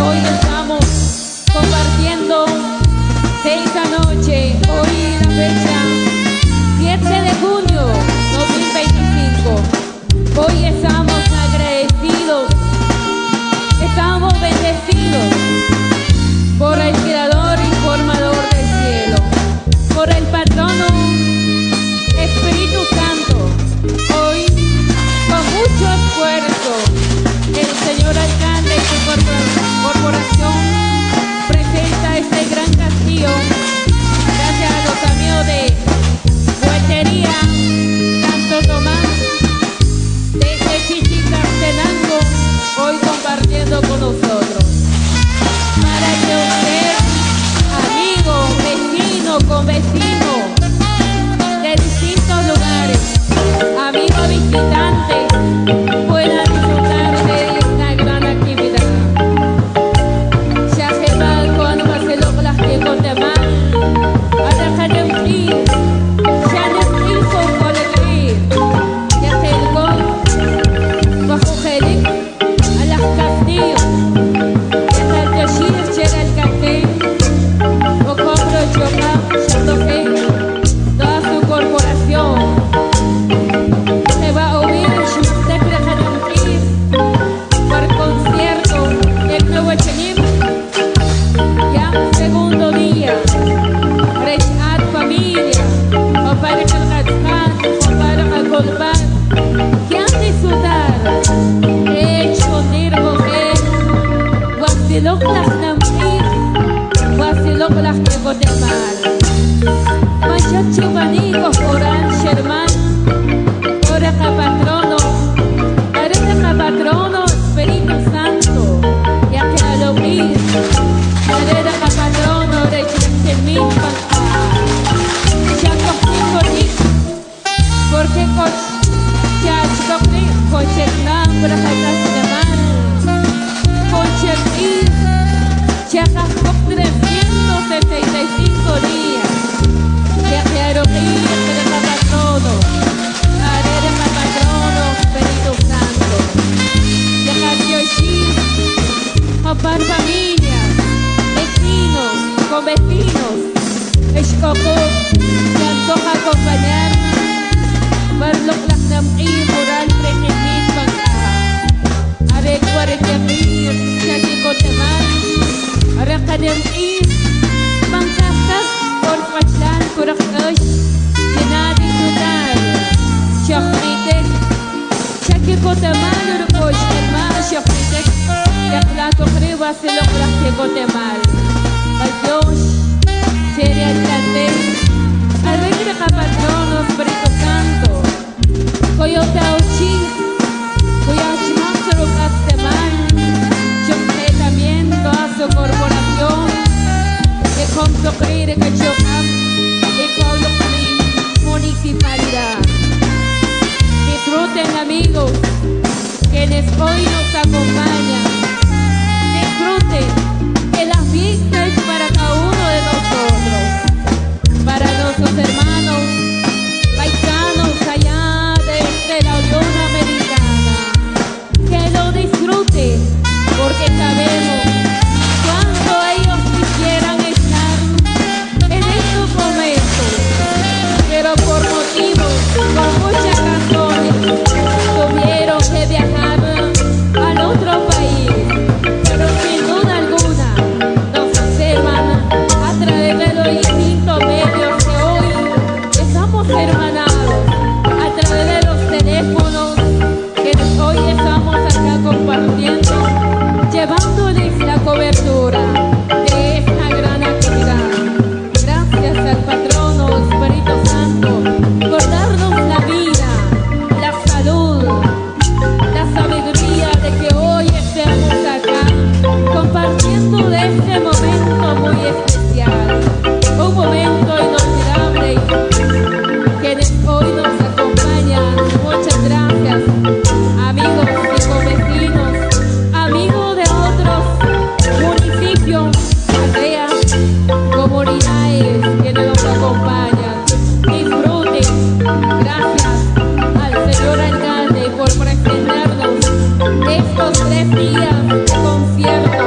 Hoy estamos compartiendo esta noche, hoy la fecha 7 de junio 2025. Hoy estamos agradecidos, estamos bendecidos por el Creador y Formador del cielo, por el Patrono Espíritu Santo. Hoy, con mucho esfuerzo, el señor alcalde y su corporación presenta este gran castillo gracias a los amigos de Juguetería Santo Tomás desde Chichicastenango, hoy compartiendo con nosotros. Para que usted, amigo, vecino, con vecino de distintos lugares, amigo visitante, pueda disfrutar de esta gran actividad. Ya se va cuando va a ser lo que las que contemar, a dejar de unir, ya no es con alegría, ya se el bajo Jerez, a las castillos, ya se el Yashir, llega el cartel, o compro el chocar, ya toqué, toda su corporación. Se va a oír su declaración por concierto del Club Echenim. Ya segundo día, Rechat familia, o para el Gatzman, o para el Golban, que han disfrutado, hecho mujer, Guasilok las Namir, Guasilok las que Guatemala, Machacho Manigo, Oran Sherman, Oreja Patrono, Oreja Patrono, Espíritu Santo, ya que al oír, Oreja Patrono, de Chimil, ya cogí, porque ya cogí, Cocheclan, para Jacas de Mar, Cochecil, ya cogí 375 días, ya que al oír, Oreja Patrono, Oreja Patrono, Espíritu Santo, ya que o para familias, vecinos, con vecinos, escoco, se antoja acompañar, verlo plasnam y moral pregenit bangka, are cuaretemir, chaki kotemal, are kademir, bangkastas, por pachlan, kuraknosh, llena disfrutar, shokmitek, chaki kotemal, urkosh, hermano shokmitek, yaklato kriba se lo que kotemal. Dios, sería el cartel, al rey Patrono, Espíritu Santo, Coyote Auchi, Coyachimantro Casteman, yo sé también toda su corporación, que con socrir que chocan, y con la municipalidad. Disfruten, amigos, quienes hoy nos acompañan, disfruten. La fiesta es para cada uno de nosotros, para nuestros hermanos paisanos allá desde la Unión Americana. Que lo disfruten, porque sabemos cuánto ellos quisieran estar en estos momentos, pero por motivos, por muchas razones, tuvieron que viajar al otro país. Pero sin duda alguna, nos observan a través de los distintos medios que hoy estamos hermanados, a través de los teléfonos que hoy estamos acá compartiendo, llevándoles la cobertura de esta gran actividad. Gracias al Patrono Espíritu Santo por darnos la vida, la salud, la sabiduría de que hoy estemos acá compartiendo de este momento muy especial, un momento inolvidable. Quienes hoy nos acompañan, muchas gracias, amigos y convecinos, amigos de otros municipios, aldeas, comunidades quienes nos acompañan. Disfruten, gracias al señor alcalde por presentarnos estos 3 días de concierto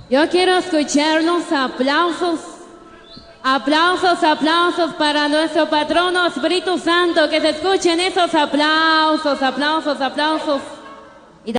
Yo quiero escuchar los aplausos. Aplausos, aplausos para nuestro patrono Espíritu Santo. Que se escuchen esos aplausos, aplausos, aplausos.